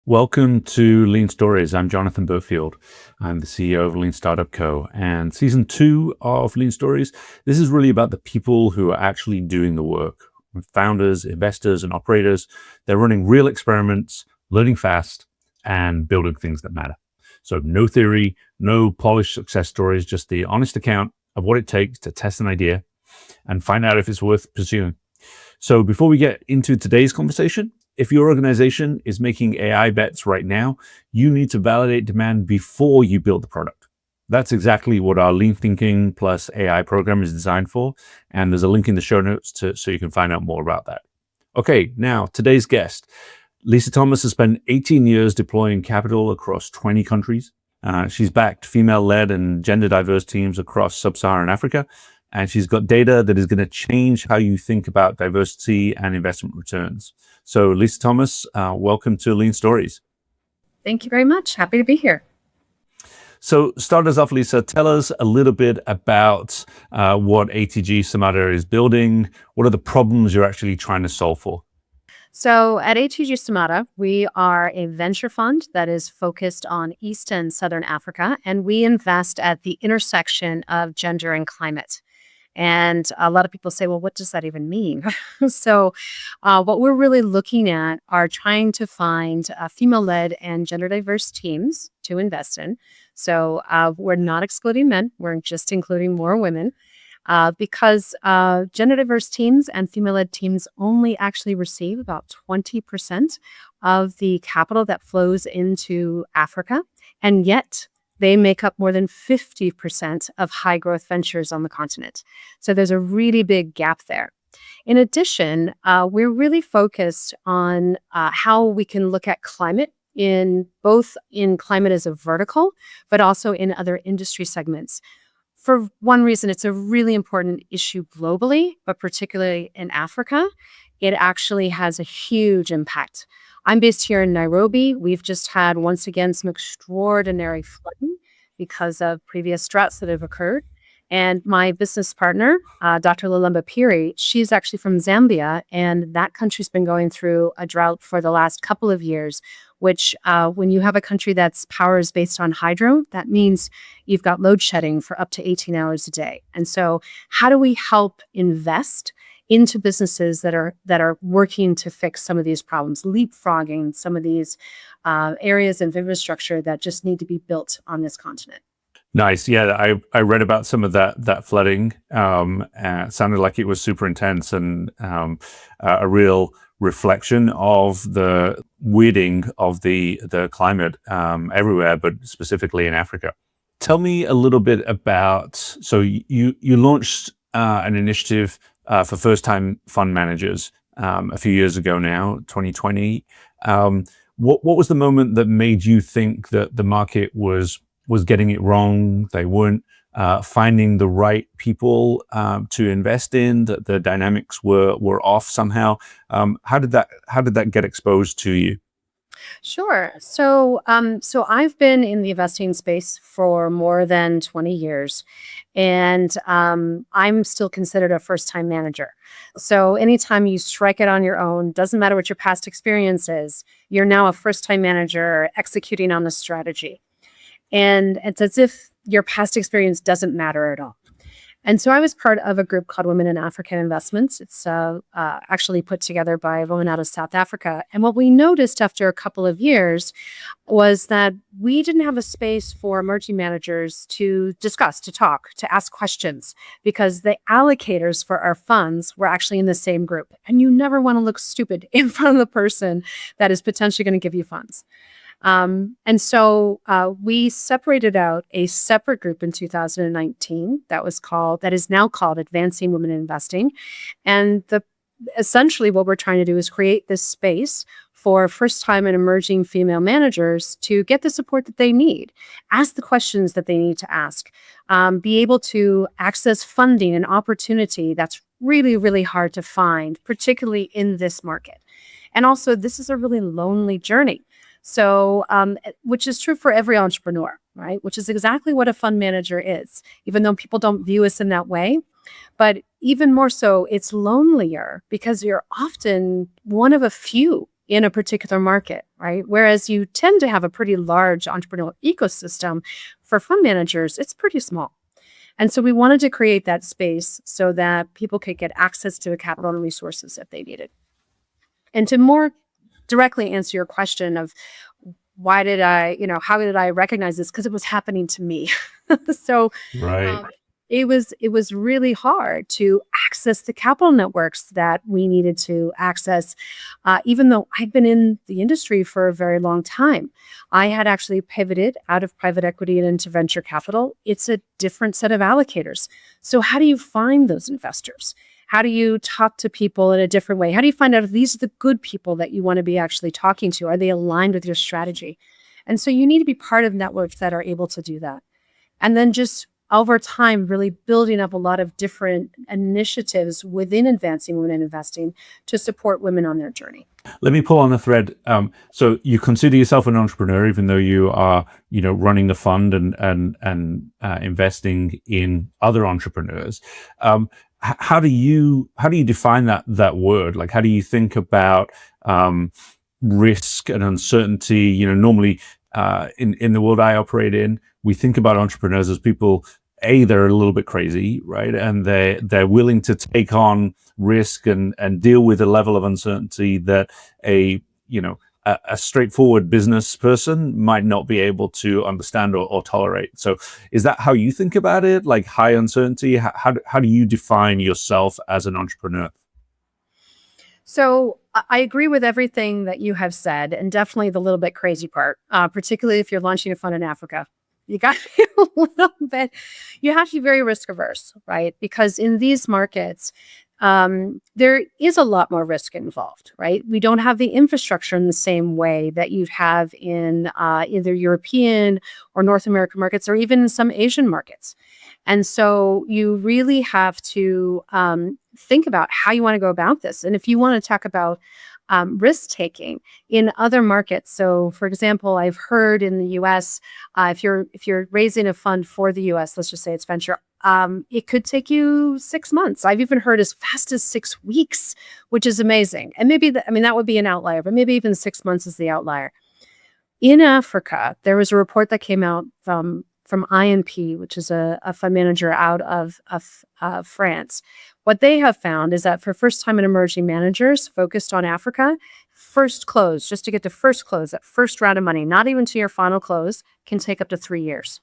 Welcome to Lean Stories. I'm Jonathan Burfield. I'm the CEO of Lean Startup Co. And season 2 of Lean Stories, this is really about the people who are actually doing the work. Founders, investors, and operators. They're running real experiments, learning fast, and building things that matter. So no theory, no polished success stories, just the honest account of what it takes to test an idea and find out if it's worth pursuing. So before we get into today's conversation, if your organization is making AI bets right now, you need to validate demand before you build the product. That's exactly what our Lean Thinking plus AI program is designed for. And there's a link in the show notes so you can find out more about that. Okay, now today's guest. Lisa Thomas has spent 18 years deploying capital across 20 countries. She's backed female-led and gender-diverse teams across sub-Saharan Africa. And she's got data that is going to change how you think about diversity and investment returns. So Lisa Thomas, welcome to Lean Stories. Thank you very much. Happy to be here. So start us off, Lisa. Tell us a little bit about what ATG Samata is building. What are the problems you're actually trying to solve for? So at ATG Samata, we are a venture fund that is focused on East and Southern Africa, and we invest at the intersection of gender and climate. And a lot of people say, well, what does that even mean? So what we're really looking at are trying to find female-led and gender-diverse teams to invest in. So we're not excluding men. We're just including more women because gender-diverse teams and female-led teams only actually receive about 20% of the capital that flows into Africa. And yet, they make up more than 50% of high growth ventures on the continent. So there's a really big gap there. In addition, we're really focused on how we can look at climate in climate as a vertical, but also in other industry segments. For one reason, it's a really important issue globally, but particularly in Africa, it actually has a huge impact. I'm based here in Nairobi. We've just had, once again, some extraordinary flooding because of previous droughts that have occurred. And my business partner, Dr. Lalemba Piri, she's actually from Zambia, and that country's been going through a drought for the last couple of years, which when you have a country that's power is based on hydro, that means you've got load shedding for up to 18 hours a day. And so how do we help invest into businesses that are working to fix some of these problems, leapfrogging some of these areas of infrastructure that just need to be built on this continent? Nice. Yeah, I read about some of that flooding. It sounded like it was super intense and a real reflection of the weirding of the climate everywhere, but specifically in Africa. Tell me a little bit about, so you launched an initiative for first-time fund managers a few years ago now, 2020. What was the moment that made you think that the market was getting it wrong? They weren't finding the right people to invest in. That the dynamics were off somehow. How did that get exposed to you? Sure. So I've been in the investing space for more than 20 years, and I'm still considered a first-time manager. So anytime you strike it on your own, doesn't matter what your past experience is, you're now a first-time manager executing on the strategy. And it's as if your past experience doesn't matter at all. And so I was part of a group called Women in African Investments. It's actually put together by a woman out of South Africa. And what we noticed after a couple of years was that we didn't have a space for emerging managers to discuss, to talk, to ask questions, because the allocators for our funds were actually in the same group. And you never want to look stupid in front of the person that is potentially going to give you funds. And so we separated out a separate group in 2019 that is now called Advancing Women in Investing. And essentially what we're trying to do is create this space for first-time and emerging female managers to get the support that they need, ask the questions that they need to ask, be able to access funding and opportunity that's really, really hard to find, particularly in this market. And also, this is a really lonely journey. So, which is true for every entrepreneur, right? Which is exactly what a fund manager is, even though people don't view us in that way. But even more so, it's lonelier because you're often one of a few in a particular market, right? Whereas you tend to have a pretty large entrepreneurial ecosystem. For fund managers, it's pretty small. And so we wanted to create that space so that people could get access to the capital and resources if they needed. And to more directly answer your question of why did I, how did I recognize this? Because it was happening to me. So Right. um, it was really hard to access the capital networks that we needed to access, even though I'd been in the industry for a very long time. I had actually pivoted out of private equity and into venture capital. It's a different set of allocators. So how do you find those investors? How do you talk to people in a different way? How do you find out if these are the good people that you want to be actually talking to? Are they aligned with your strategy? And so you need to be part of networks that are able to do that. And then just over time, really building up a lot of different initiatives within advancing women in investing to support women on their journey. Let me pull on a thread. So you consider yourself an entrepreneur, even though you are, running the fund and investing in other entrepreneurs. How do you define that word? Like, how do you think about risk and uncertainty? Normally in the world I operate in, we think about entrepreneurs as people. They're a little bit crazy, right? And they're willing to take on risk and deal with a level of uncertainty that a straightforward business person might not be able to understand or tolerate. So is that how you think about it? Like high uncertainty? How do you define yourself as an entrepreneur? So I agree with everything that you have said, and definitely the little bit crazy part, particularly if you're launching a fund in Africa. You got to be a little bit, you have to be very risk averse, right? Because in these markets, there is a lot more risk involved, right? We don't have the infrastructure in the same way that you'd have in either European or North American markets, or even in some Asian markets. And so you really have to think about how you want to go about this. And if you want to talk about risk taking in other markets. So, for example, I've heard in the U.S., if you're raising a fund for the U.S., let's just say it's venture, it could take you 6 months. I've even heard as fast as 6 weeks, which is amazing. And maybe that would be an outlier, but maybe even 6 months is the outlier. In Africa, there was a report that came out from INP, which is a fund manager out of France. What they have found is that for first-time and emerging managers focused on Africa, first close, just to get to first close, that first round of money, not even to your final close, can take up to 3 years,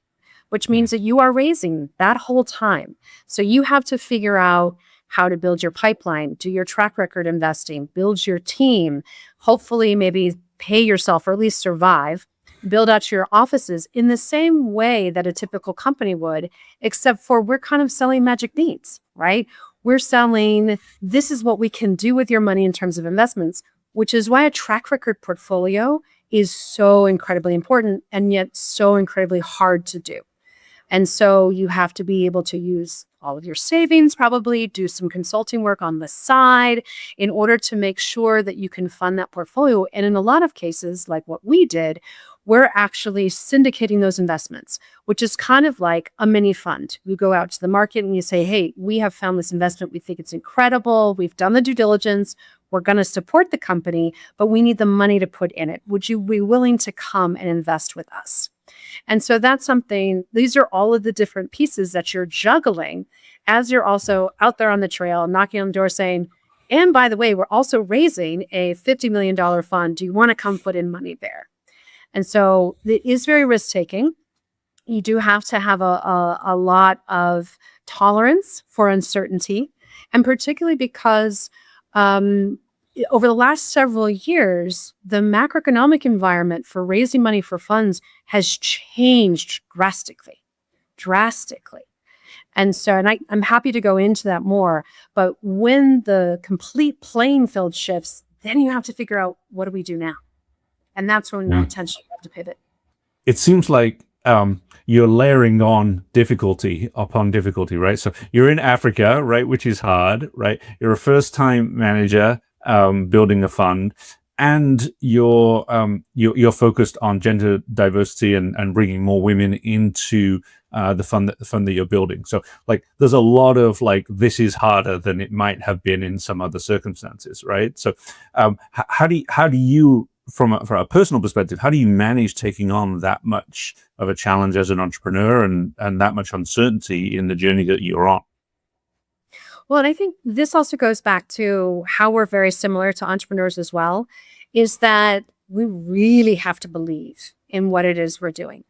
which means that you are raising that whole time. So you have to figure out how to build your pipeline, do your track record investing, build your team, hopefully maybe pay yourself or at least survive, build out your offices in the same way that a typical company would, except for we're kind of selling magic beans, right? We're selling, this is what we can do with your money in terms of investments, which is why a track record portfolio is so incredibly important and yet so incredibly hard to do. And so you have to be able to use all of your savings, probably do some consulting work on the side in order to make sure that you can fund that portfolio. And in a lot of cases, like what we did, we're actually syndicating those investments, which is kind of like a mini fund. You go out to the market and you say, hey, we have found this investment. We think it's incredible. We've done the due diligence. We're going to support the company, but we need the money to put in it. Would you be willing to come and invest with us? And so that's something, these are all of the different pieces that you're juggling as you're also out there on the trail, knocking on the door saying, and by the way, we're also raising a $50 million fund. Do you want to come put in money there? And so it is very risk-taking. You do have to have a lot of tolerance for uncertainty, and particularly because over the last several years, the macroeconomic environment for raising money for funds has changed drastically. And so, I'm happy to go into that more, but when the complete playing field shifts, then you have to figure out, what do we do now? And that's when potentially you have to pivot. It seems like you're layering on difficulty upon difficulty, right? So you're in Africa, right, which is hard, right? You're a first-time manager building a fund, and you're focused on gender diversity and bringing more women into the fund that you're building. So like there's a lot of like this is harder than it might have been in some other circumstances, right? So how do you from a personal perspective, how do you manage taking on that much of a challenge as an entrepreneur and that much uncertainty in the journey that you're on? Well, and I think this also goes back to how we're very similar to entrepreneurs as well, is that we really have to believe in what it is we're doing.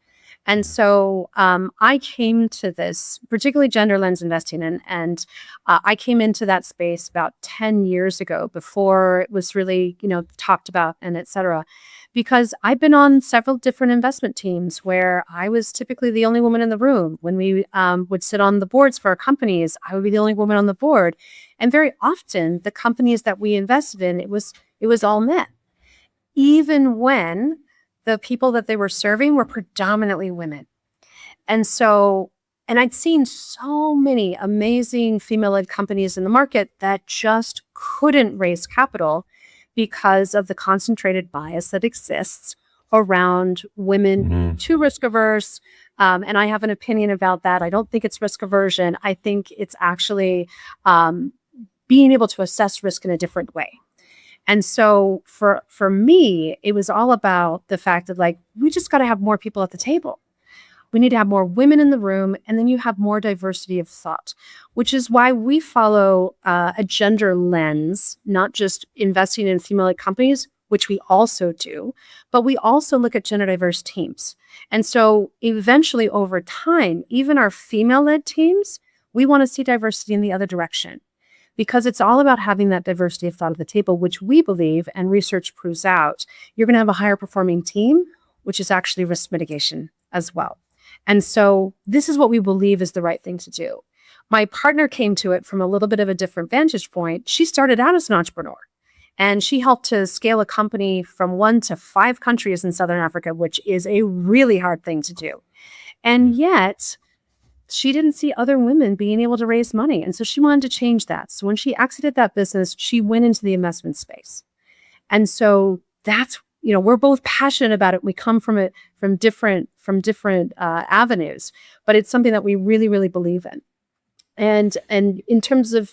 And so I came to this, particularly gender lens investing, and I came into that space about 10 years ago before it was really, talked about and et cetera. Because I've been on several different investment teams where I was typically the only woman in the room. When we would sit on the boards for our companies, I would be the only woman on the board. And very often, the companies that we invested in, it was all men, even when the people that they were serving were predominantly women. And so, and I'd seen so many amazing female-led companies in the market that just couldn't raise capital because of the concentrated bias that exists around women being Mhm. too risk averse. And I have an opinion about that. I don't think it's risk aversion. I think it's actually um, being able to assess risk in a different way. And so for me, it was all about the fact that like we just got to have more people at the table. We need to have more women in the room, and then you have more diversity of thought, which is why we follow a gender lens, not just investing in female-led companies, which we also do, but we also look at gender diverse teams. And so eventually over time, even our female-led teams, we want to see diversity in the other direction because it's all about having that diversity of thought at the table, which we believe and research proves out, you're going to have a higher performing team, which is actually risk mitigation as well. And so this is what we believe is the right thing to do. My partner came to it from a little bit of a different vantage point. She started out as an entrepreneur and she helped to scale a company from 1 to 5 countries in Southern Africa, which is a really hard thing to do. And yet, she didn't see other women being able to raise money. And so she wanted to change that. So when she exited that business, she went into the investment space. And so that's, we're both passionate about it. We come from it from different avenues, but it's something that we really, really believe in. And in terms of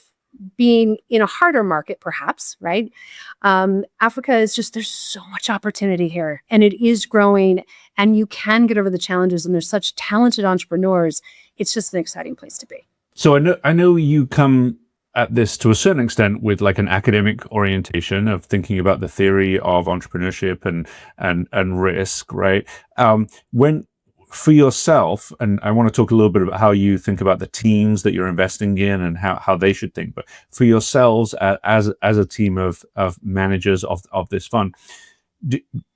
being in a harder market, perhaps, right? Africa is just, there's so much opportunity here and it is growing and you can get over the challenges and there's such talented entrepreneurs. It's just an exciting place to be. So I know you come at this to a certain extent with like an academic orientation of thinking about the theory of entrepreneurship and risk, right? When for yourself, and I want to talk a little bit about how you think about the teams that you're investing in and how they should think, but for yourselves as a team of managers of this fund,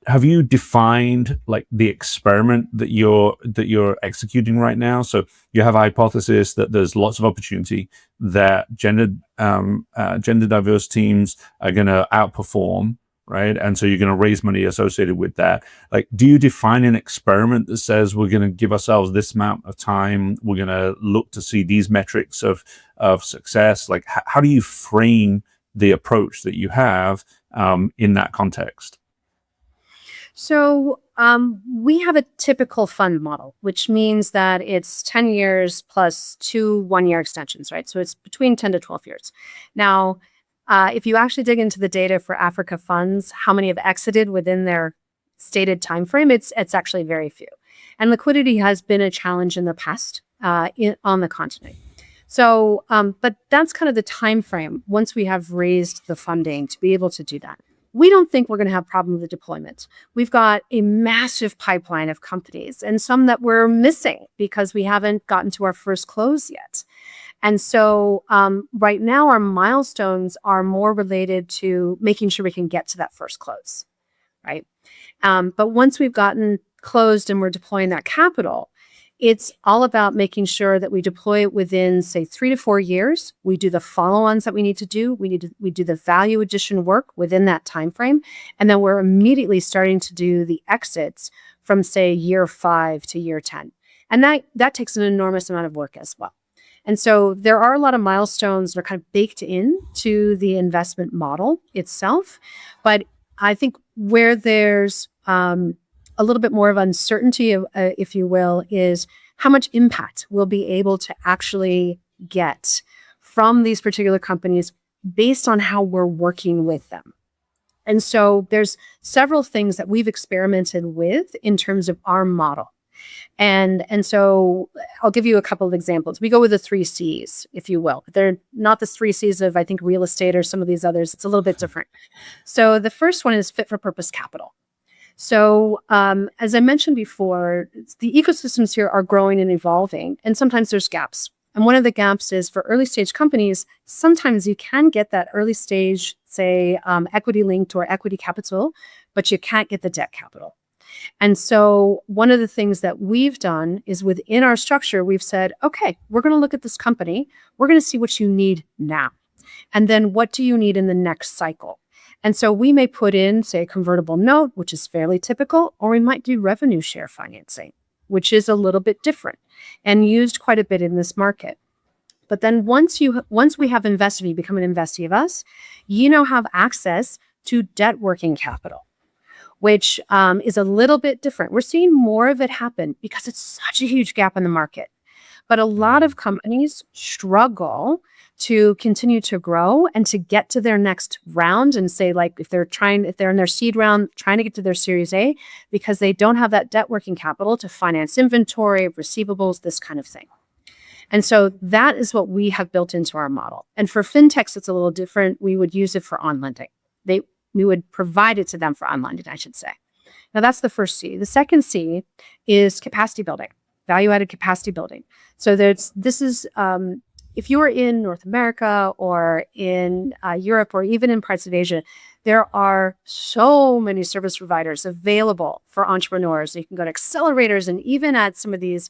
have you defined like the experiment that you're executing right now? So you have a hypothesis that there's lots of opportunity, that gender diverse teams are going to outperform, right? And so you're going to raise money associated with that. Like, do you define an experiment that says we're going to give ourselves this amount of time, we're going to look to see these metrics of success? Like, how do you frame the approach that you have in that context? So we have a typical fund model, which means that it's 10 years plus 2 1-year extensions, right? So it's between 10 to 12 years. Now, if you actually dig into the data for Africa funds, how many have exited within their stated time frame, it's actually very few. And liquidity has been a challenge in the past on the continent. So, but that's kind of the time frame once we have raised the funding to be able to do that. We don't think we're going to have a problem with the deployment. We've got a massive pipeline of companies and some that we're missing because we haven't gotten to our first close yet. And so right now our milestones are more related to making sure we can get to that first close, right? But once we've gotten closed and we're deploying that capital, it's all about making sure that we deploy it within, say, 3 to 4 years. We do the follow-ons that we need to do. We do the value addition work within that time frame, and then we're immediately starting to do the exits from, say, year 5 to year 10. And that takes an enormous amount of work as well. And so there are a lot of milestones that are kind of baked into the investment model itself, but I think where there's a little bit more of uncertainty, if you will, is how much impact we'll be able to actually get from these particular companies based on how we're working with them. And so there's several things that we've experimented with in terms of our model. And so I'll give you a couple of examples. We go with the 3 C's, if you will. They're not the 3 C's of, I think, real estate or some of these others. It's a little bit different. So the first one is fit for purpose capital. So as I mentioned before, the ecosystems here are growing and evolving, and sometimes there's gaps. And one of the gaps is for early stage companies, sometimes you can get that early stage, say, equity linked or equity capital, but you can't get the debt capital. And so one of the things that we've done is within our structure, we've said, okay, we're going to look at this company. We're going to see what you need now. And then what do you need in the next cycle? And so we may put in, say, a convertible note, which is fairly typical, or we might do revenue share financing, which is a little bit different and used quite a bit in this market. But then once we have invested, you become an investee of us, you now have access to debt working capital, which is a little bit different. We're seeing more of it happen because it's such a huge gap in the market. But a lot of companies struggle to continue to grow and to get to their next round, and say, like, if they're in their seed round, trying to get to their Series A, because they don't have that debt working capital to finance inventory, receivables, this kind of thing. And so that is what we have built into our model. And for fintechs, it's a little different. We would use it for on lending. We would provide it to them for on lending, I should say. Now, that's the first C. The second C is capacity building, value-added capacity building. So this is if you are in North America or in Europe or even in parts of Asia, there are so many service providers available for entrepreneurs. You can go to accelerators, and even at some of these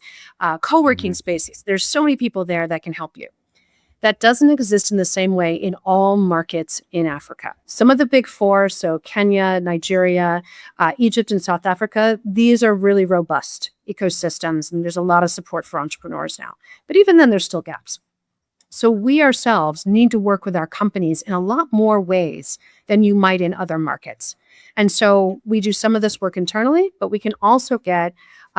co-working spaces, there's so many people there that can help you. That doesn't exist in the same way in all markets in Africa. Some of the big four, so Kenya, Nigeria, Egypt, and South Africa, these are really robust ecosystems, and there's a lot of support for entrepreneurs now. But even then, there's still gaps. So we ourselves need to work with our companies in a lot more ways than you might in other markets. And so we do some of this work internally, but we can also get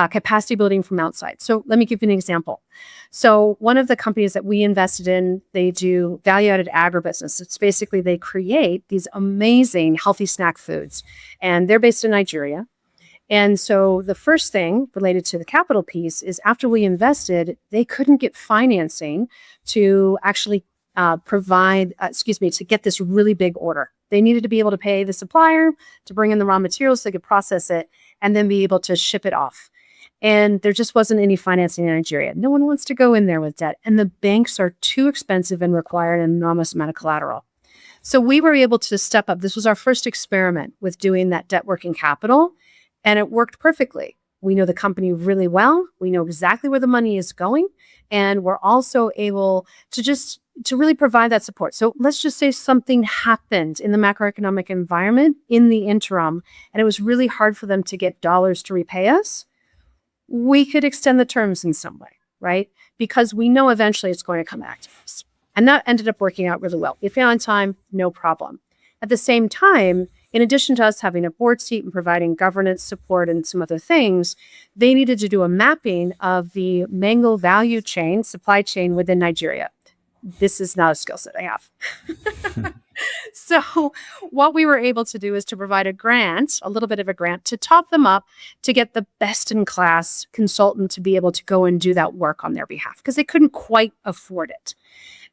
capacity building from outside. So let me give you an example. So one of the companies that we invested in, they do value-added agribusiness. It's basically they create these amazing healthy snack foods, and they're based in Nigeria. And so the first thing related to the capital piece is after we invested, they couldn't get financing to actually to get this really big order. They needed to be able to pay the supplier to bring in the raw materials so they could process it and then be able to ship it off. And there just wasn't any financing in Nigeria. No one wants to go in there with debt. And the banks are too expensive and require an enormous amount of collateral. So we were able to step up. This was our first experiment with doing that debt working capital. And it worked perfectly. We know the company really well. We know exactly where the money is going. And we're also able to really provide that support. So let's just say something happened in the macroeconomic environment in the interim, and it was really hard for them to get dollars to repay us. We could extend the terms in some way, right? Because we know eventually it's going to come back to us. And that ended up working out really well. If you're on time, no problem. At the same time, in addition to us having a board seat and providing governance support and some other things, they needed to do a mapping of the mango value chain, supply chain within Nigeria. This is not a skill set I have. So what we were able to do is to provide a little bit of a grant, to top them up, to get the best in class consultant to be able to go and do that work on their behalf, because they couldn't quite afford it.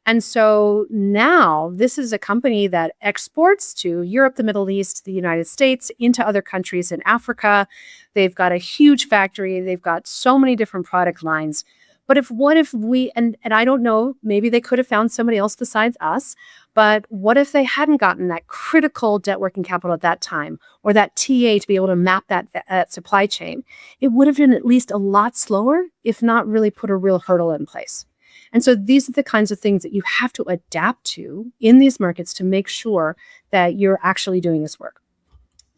And so now this is a company that exports to Europe, the Middle East, the United States, into other countries in Africa. They've got a huge factory. They've got so many different product lines. But what if we, and I don't know, maybe they could have found somebody else besides us, but what if they hadn't gotten that critical debt working capital at that time, or that TA to be able to map that supply chain? It would have been at least a lot slower, if not really put a real hurdle in place. And so these are the kinds of things that you have to adapt to in these markets to make sure that you're actually doing this work.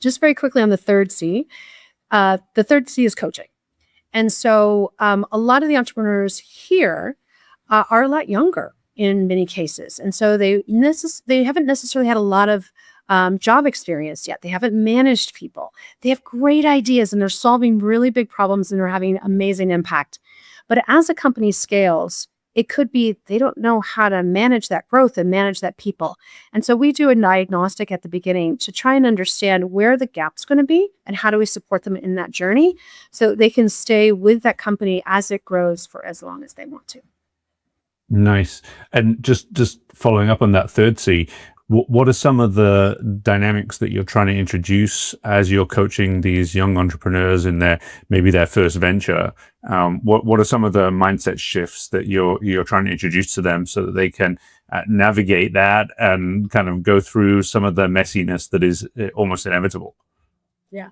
Just very quickly on the third C. The third C is coaching. And so a lot of the entrepreneurs here are a lot younger in many cases. And so they haven't necessarily had a lot of job experience yet. They haven't managed people. They have great ideas and they're solving really big problems and they're having amazing impact. But as a company scales, it could be they don't know how to manage that growth and manage that people. And so we do a diagnostic at the beginning to try and understand where the gap's going to be and how do we support them in that journey so they can stay with that company as it grows for as long as they want to. Nice. And just following up on that third C, what are some of the dynamics that you're trying to introduce as you're coaching these young entrepreneurs in maybe their first venture? What are some of the mindset shifts that you're trying to introduce to them so that they can navigate that and kind of go through some of the messiness that is almost inevitable? Yeah.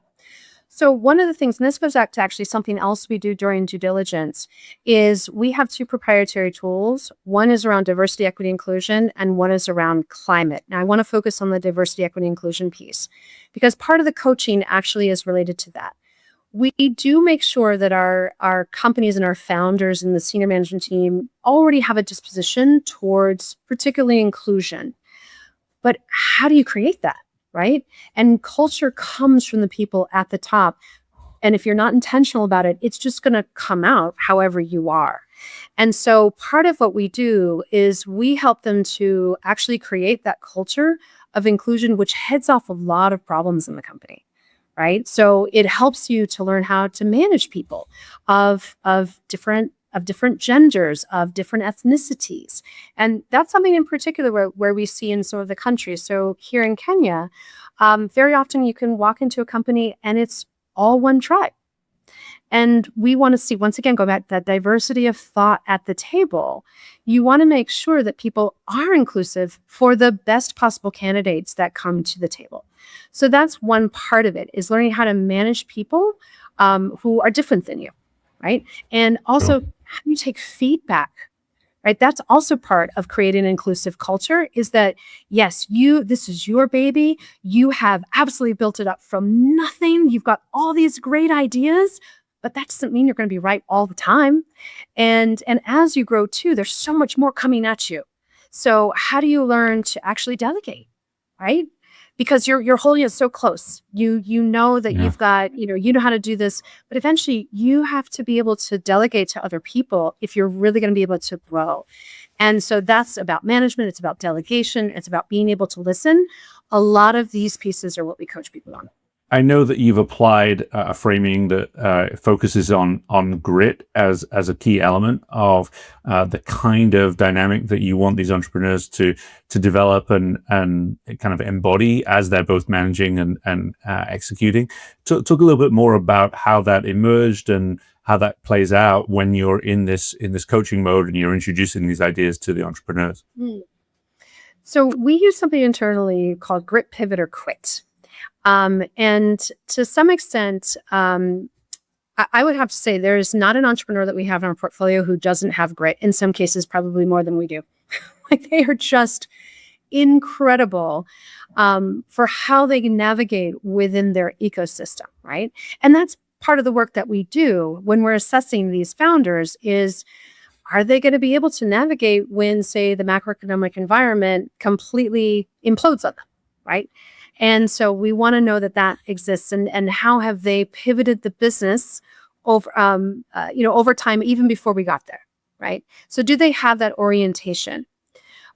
So one of the things, and this goes back to actually something else we do during due diligence, is we have two proprietary tools. One is around diversity, equity, inclusion, and one is around climate. Now, I want to focus on the diversity, equity, inclusion piece because part of the coaching actually is related to that. We do make sure that our companies and our founders and the senior management team already have a disposition towards particularly inclusion. But how do you create that? Right? And culture comes from the people at the top. And if you're not intentional about it, it's just going to come out however you are. And so part of what we do is we help them to actually create that culture of inclusion, which heads off a lot of problems in the company. Right? So it helps you to learn how to manage people of different genders, of different ethnicities. And that's something in particular where we see in some of the countries. So here in Kenya, very often you can walk into a company and it's all one tribe. And we want to see, once again, go back to that diversity of thought at the table. You want to make sure that people are inclusive for the best possible candidates that come to the table. So that's one part of it, is learning how to manage people who are different than you, right? And also, how do you take feedback, right? That's also part of creating an inclusive culture, is that, yes, this is your baby. You have absolutely built it up from nothing. You've got all these great ideas, but that doesn't mean you're going to be right all the time. And as you grow too, there's so much more coming at you. So how do you learn to actually delegate, right? Because you're holding it so close. You know that you've got, you know how to do this, but eventually you have to be able to delegate to other people if you're really going to be able to grow. And so that's about management. It's about delegation. It's about being able to listen. A lot of these pieces are what we coach people on. I know that you've applied a framing that focuses on grit as a key element of the kind of dynamic that you want these entrepreneurs to develop and kind of embody as they're both managing and executing. Talk a little bit more about how that emerged and how that plays out when you're in this coaching mode and you're introducing these ideas to the entrepreneurs. So we use something internally called grit, pivot, or quit. And to some extent, I would have to say there is not an entrepreneur that we have in our portfolio who doesn't have grit. In some cases, probably more than we do. Like, they are just incredible for how they navigate within their ecosystem, right? And that's part of the work that we do when we're assessing these founders is, are they going to be able to navigate when, say, the macroeconomic environment completely implodes on them, right? And so we want to know that exists, and how have they pivoted the business over, over time, even before we got there, right? So do they have that orientation?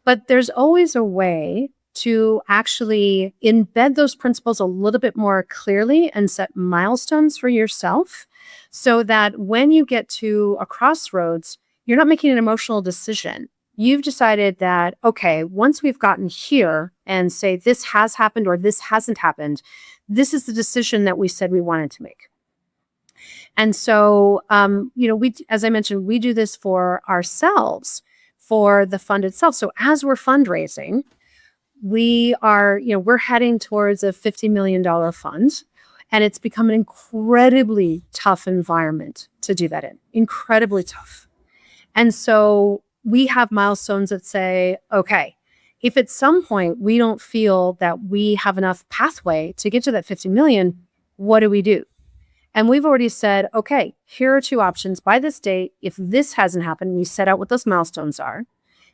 But there's always a way to actually embed those principles a little bit more clearly and set milestones for yourself so that when you get to a crossroads, you're not making an emotional decision. You've decided that, okay, once we've gotten here and say this has happened or this hasn't happened, this is the decision that we said we wanted to make. And so, as I mentioned, we do this for ourselves, for the fund itself. So as we're fundraising, we're heading towards a $50 million fund, and it's become an incredibly tough environment to do that in, incredibly tough. And so we have milestones that say, okay, if at some point we don't feel that we have enough pathway to get to that 50 million, what do we do? And we've already said, okay, here are two options. By this date, if this hasn't happened, we set out what those milestones are.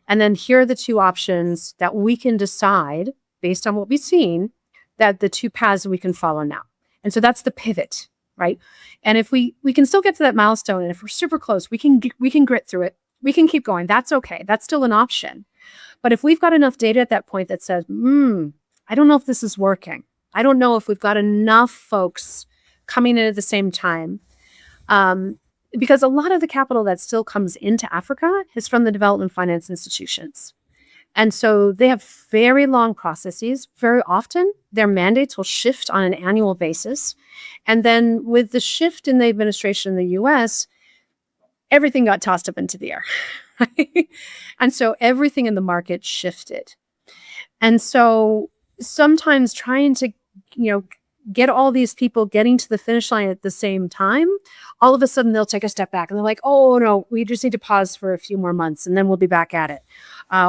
And then here are the two options that we can decide based on what we've seen, that the two paths we can follow now. And so that's the pivot. right? And if we can still get to that milestone, and if we're super close, we can grit through it. We can keep going. That's okay. That's still an option. But if we've got enough data at that point that says, I don't know if this is working. I don't know if we've got enough folks coming in at the same time. Because a lot of the capital that still comes into Africa is from the development finance institutions. And so they have very long processes. Very often, their mandates will shift on an annual basis. And then with the shift in the administration in the US, everything got tossed up into the air. Right? And so everything in the market shifted. And so sometimes trying to, get all these people getting to the finish line at the same time, all of a sudden they'll take a step back and they're like, oh no, we just need to pause for a few more months and then we'll be back at it.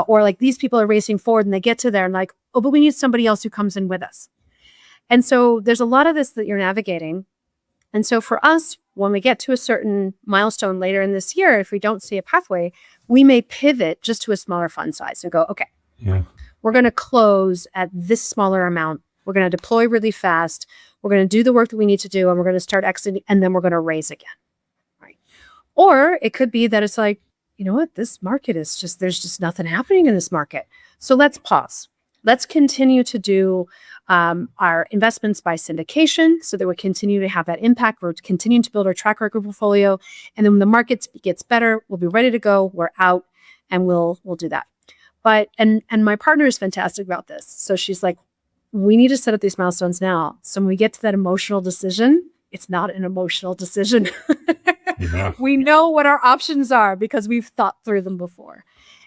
Or like these people are racing forward and they get to there and like, oh, but we need somebody else who comes in with us. And so there's a lot of this that you're navigating. And so for us, when we get to a certain milestone later in this year, if we don't see a pathway, we may pivot just to a smaller fund size and go, okay, we're going to close at this smaller amount. We're going to deploy really fast. We're going to do the work that we need to do, and we're going to start exiting, and then we're going to raise again. Right? Or it could be that it's like, you know what, this market is just, there's just nothing happening in this market. So let's pause. Let's continue to do our investments by syndication so that we continue to have that impact. We're continuing to build our track record portfolio. And then when the market gets better, we'll be ready to go. We're out, and we'll do that. But, and my partner is fantastic about this. So she's like, we need to set up these milestones now. So when we get to that emotional decision, it's not an emotional decision. Yeah. We know what our options are because we've thought through them before.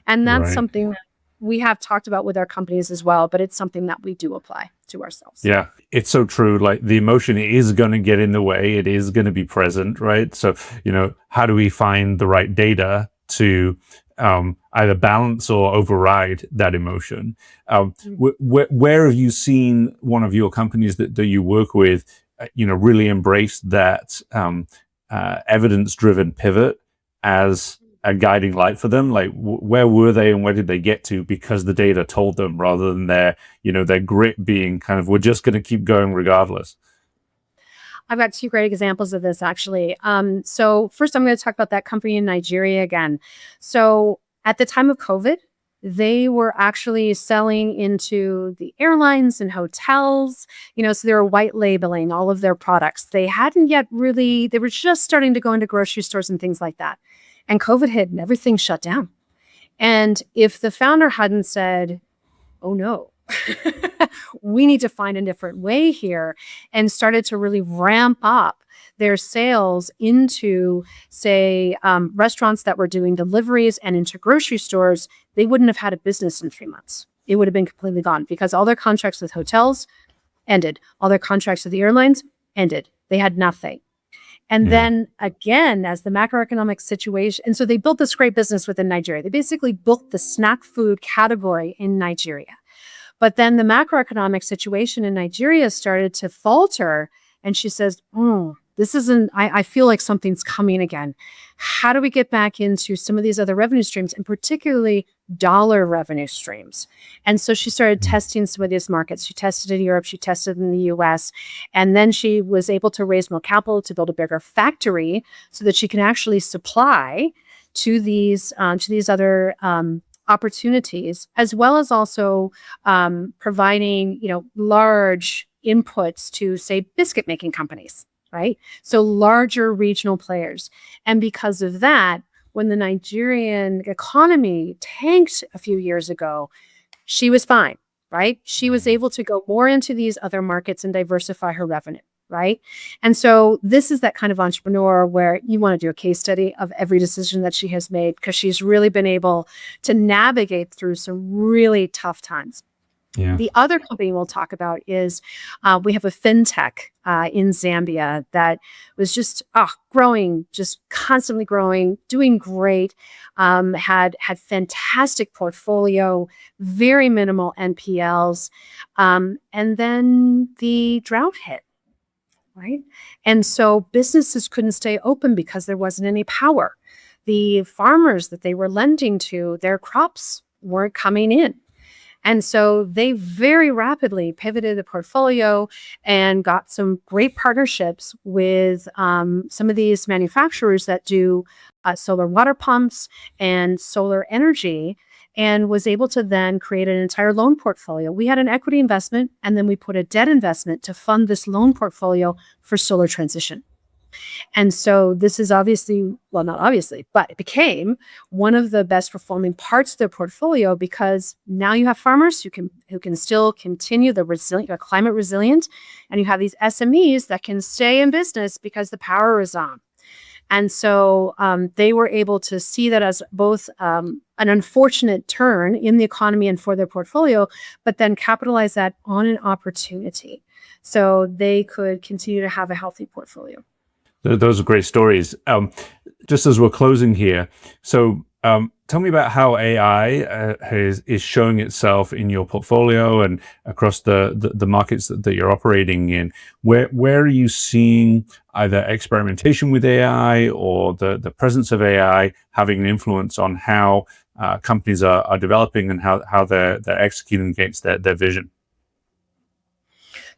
And that's Right. something that we have talked about with our companies as well, but it's something that we do apply to ourselves. Yeah, it's so true. Like the emotion is going to get in the way. It is going to be present, right? So, how do we find the right data to either balance or override that emotion? Where have you seen one of your companies that you work with, really embrace that evidence-driven pivot as a guiding light for them? Like, where were they and where did they get to because the data told them, rather than their grit being kind of, we're just going to keep going regardless? I've got two great examples of this, actually. So first, I'm going to talk about that company in Nigeria again. So at the time of COVID, they were actually selling into the airlines and hotels, so they were white labeling all of their products. They hadn't yet really, they were just starting to go into grocery stores and things like that. And COVID hit and everything shut down. And if the founder hadn't said, oh no, we need to find a different way here, and started to really ramp up their sales into, say, restaurants that were doing deliveries and into grocery stores, they wouldn't have had a business in 3 months. It would have been completely gone because all their contracts with hotels ended. All their contracts with the airlines ended. They had nothing. And then again, as the macroeconomic situation, and so they built this great business within Nigeria. They basically built the snack food category in Nigeria. But then the macroeconomic situation in Nigeria started to falter. And she says, this isn't, I feel like something's coming again. How do we get back into some of these other revenue streams, and particularly dollar revenue streams? And so she started testing some of these markets. She tested in Europe, she tested in the US, and then she was able to raise more capital to build a bigger factory so that she can actually supply to these other opportunities, as well as also providing, large inputs to, say, biscuit making companies, right? So larger regional players. And because of that, when the Nigerian economy tanked a few years ago, she was fine, right? She was able to go more into these other markets and diversify her revenue, right? And so this is that kind of entrepreneur where you want to do a case study of every decision that she has made, because she's really been able to navigate through some really tough times. Yeah. The other company we'll talk about is we have a fintech in Zambia that was just growing, just constantly growing, doing great, had fantastic portfolio, very minimal NPLs, and then the drought hit. Right? And so businesses couldn't stay open because there wasn't any power. The farmers that they were lending to, their crops weren't coming in. And so they very rapidly pivoted the portfolio and got some great partnerships with some of these manufacturers that do solar water pumps and solar energy, and was able to then create an entire loan portfolio. We had an equity investment, and then we put a debt investment to fund this loan portfolio for solar transition. And so this is obviously, well, not obviously, but it became one of the best performing parts of their portfolio, because now you have farmers who can still continue the resilient, climate resilient, and you have these SMEs that can stay in business because the power is on. And so they were able to see that as both an unfortunate turn in the economy and for their portfolio, but then capitalize that on an opportunity so they could continue to have a healthy portfolio. Those are great stories. Just as we're closing here, so tell me about how AI is showing itself in your portfolio and across the markets that you're operating in. Where are you seeing either experimentation with AI or the presence of AI having an influence on how companies are developing and how they're executing against their vision?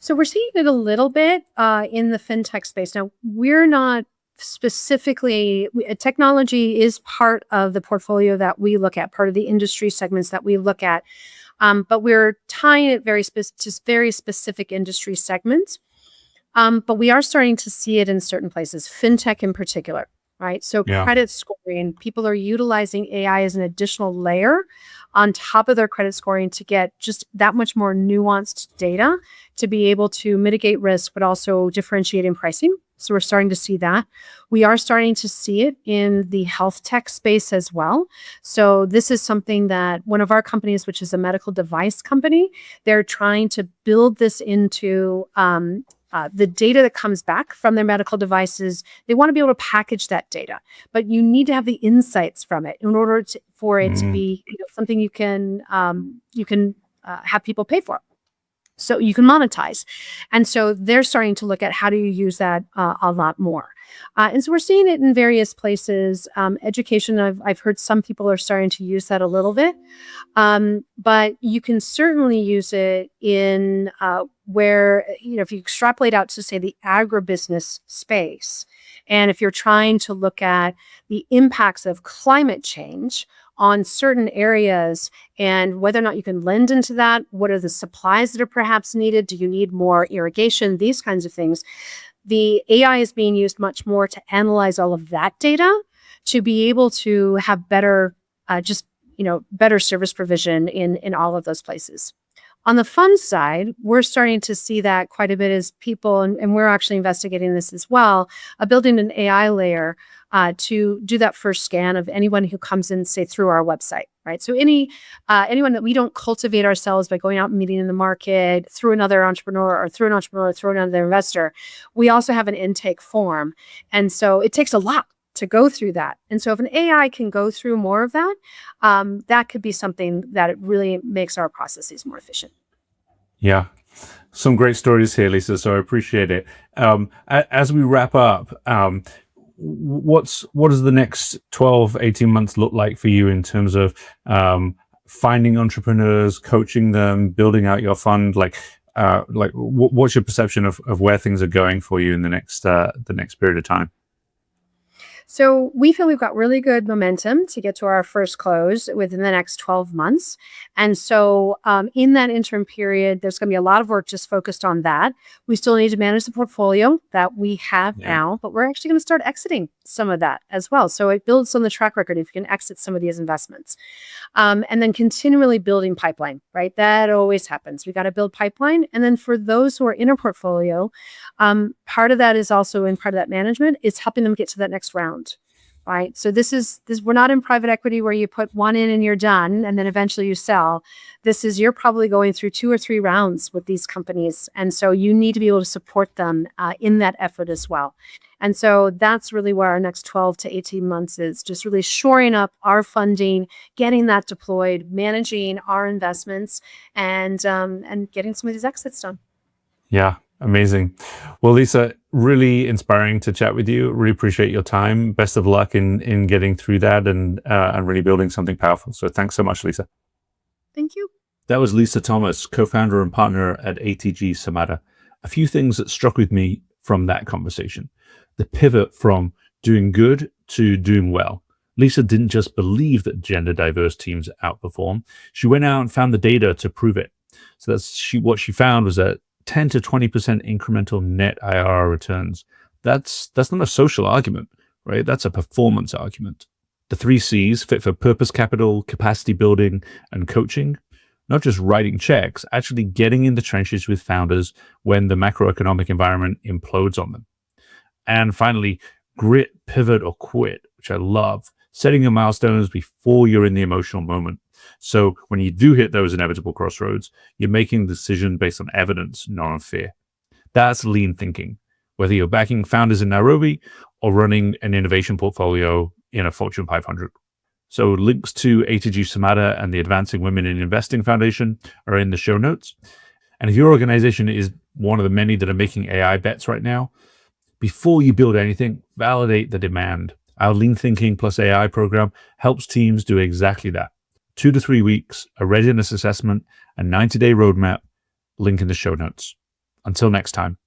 So we're seeing it a little bit in the fintech space. Now, we're not specifically, technology is part of the portfolio that we look at, part of the industry segments that we look at. But we're tying it to very specific industry segments. But we are starting to see it in certain places, fintech in particular, right? So Yeah. credit scoring, people are utilizing AI as an additional layer on top of their credit scoring to get just that much more nuanced data to be able to mitigate risk, but also differentiate in pricing. So we're starting to see that. We are starting to see it in the health tech space as well. So this is something that one of our companies, which is a medical device company, they're trying to build this into the data that comes back from their medical devices. They want to be able to package that data, but you need to have the insights from it in order for it to be something you can have people pay for. So you can monetize. And so they're starting to look at how do you use that a lot more. And so we're seeing it in various places. Education, I've heard some people are starting to use that a little bit. But you can certainly use it in where, if you extrapolate out to, say, the agribusiness space, and if you're trying to look at the impacts of climate change on certain areas and whether or not you can lend into that, what are the supplies that are perhaps needed? Do you need more irrigation? These kinds of things. The AI is being used much more to analyze all of that data to be able to have better, better service provision in all of those places. On the fund side, we're starting to see that quite a bit as people, and we're actually investigating this as well, building an AI layer to do that first scan of anyone who comes in, say, through our website, right? So anyone that we don't cultivate ourselves by going out and meeting in the market through another entrepreneur or through another investor, we also have an intake form. And so it takes a lot to go through that. And so if an AI can go through more of that, that could be something that it really makes our processes more efficient. Yeah. Some great stories here, Lisa. So I appreciate it. As we wrap up, what does the next 12, 18 months look like for you in terms of finding entrepreneurs, coaching them, building out your fund? What's your perception of where things are going for you in the next period of time? So we feel we've got really good momentum to get to our first close within the next 12 months. And so in that interim period, there's going to be a lot of work just focused on that. We still need to manage the portfolio that we have now, but we're actually going to start exiting some of that as well. So it builds on the track record if you can exit some of these investments. And then continually building pipeline, right? That always happens. We got to build pipeline. And then for those who are in a portfolio, part of that is also in part of that management is helping them get to that next round. Right. So we're not in private equity where you put one in and you're done and then eventually you sell. You're probably going through 2 or 3 rounds with these companies. And so you need to be able to support them in that effort as well. And so that's really where our next 12 to 18 months is, just really shoring up our funding, getting that deployed, managing our investments, and getting some of these exits done. Yeah. Amazing. Well, Lisa, really inspiring to chat with you. Really appreciate your time. Best of luck in getting through that and really building something powerful. So thanks so much, Lisa. Thank you. That was Lisa Thomas, co-founder and partner at ATG Samata. A few things that struck with me from that conversation. The pivot from doing good to doing well. Lisa didn't just believe that gender diverse teams outperform. She went out and found the data to prove it. So what she found was that 10 to 20% incremental net IRR returns. That's not a social argument, right? That's a performance argument. The 3 C's, fit for purpose capital, capacity building, and coaching. Not just writing checks, actually getting in the trenches with founders when the macroeconomic environment implodes on them. And finally, grit, pivot, or quit, which I love. Setting your milestones before you're in the emotional moment. So when you do hit those inevitable crossroads, you're making the decision based on evidence, not on fear. That's lean thinking, whether you're backing founders in Nairobi or running an innovation portfolio in a Fortune 500. So links to ATG Samata and the Advancing Women in Investing Foundation are in the show notes. And if your organization is one of the many that are making AI bets right now, before you build anything, validate the demand. Our Lean Thinking plus AI program helps teams do exactly that. 2 to 3 weeks, a readiness assessment, a 90-day roadmap, link in the show notes. Until next time.